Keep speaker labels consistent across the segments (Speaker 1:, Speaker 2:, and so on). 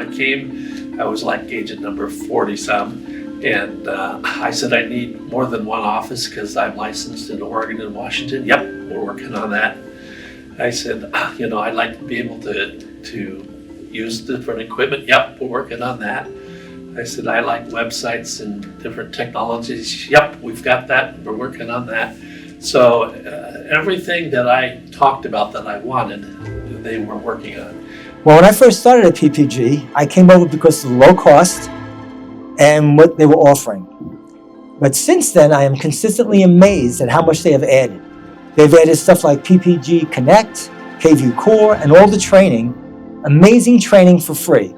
Speaker 1: I came, I was like agent number 40-some. And I said, I need more than one office because I'm licensed in Oregon and Washington. Yep, we're working on that. I said, I'd like to be able to use different equipment. Yep, we're working on that. I said, I like websites and different technologies. Yep, we've got that. We're working on that. So everything that I talked about that I wanted, they were working on.
Speaker 2: Well, when I first started at PPG, I came over because of the low cost and what they were offering. But since then, I am consistently amazed at how much they have added. They've added stuff like PPG Connect, KView Core, and all the training. Amazing training for free.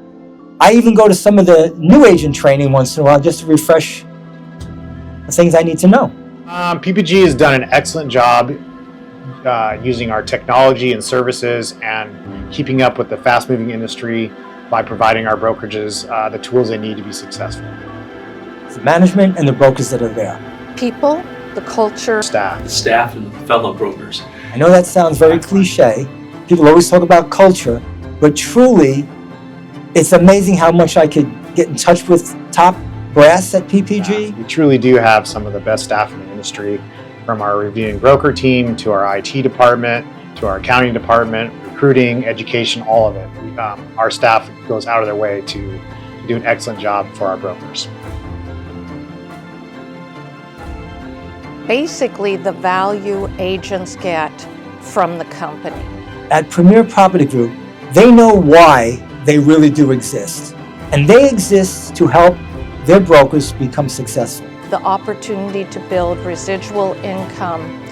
Speaker 2: I even go to some of the new agent training once in a while just to refresh the things I need to know.
Speaker 3: PPG has done an excellent job using our technology and services and keeping up with the fast-moving industry by providing our brokerages the tools they need to be successful.
Speaker 2: It's the management and the brokers that are there.
Speaker 4: People, the culture,
Speaker 3: Staff.
Speaker 1: The staff and fellow brokers.
Speaker 2: I know that sounds very cliche. People always talk about culture, but truly, it's amazing how much I could get in touch with top brass at PPG.
Speaker 3: We truly do have some of the best staff in the industry, from our reviewing broker team to our IT department to our accounting department, recruiting, education, all of it. Our staff goes out of their way to do an excellent job for our brokers.
Speaker 4: basically the value agents get from the company.
Speaker 2: At Premier Property Group, they know why they really do exist. And they exist to help their brokers become successful.
Speaker 4: The opportunity to build residual income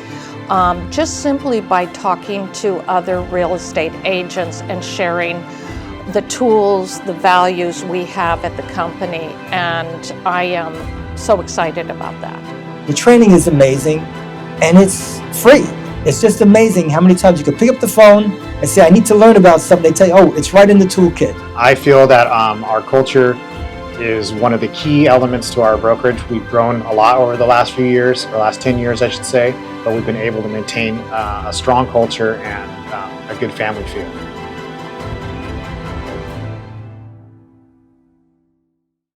Speaker 4: just simply by talking to other real estate agents and sharing the tools, the values we have at the company, and I am so excited about that.
Speaker 2: The training is amazing, and it's free. It's just amazing how many times you can pick up the phone and say, I need to learn about something. They tell you, oh, it's right in the toolkit.
Speaker 3: I feel that our culture is one of the key elements to our brokerage. We've grown a lot over the last few years, or last 10 years, I should say, but we've been able to maintain a strong culture and a good family feel.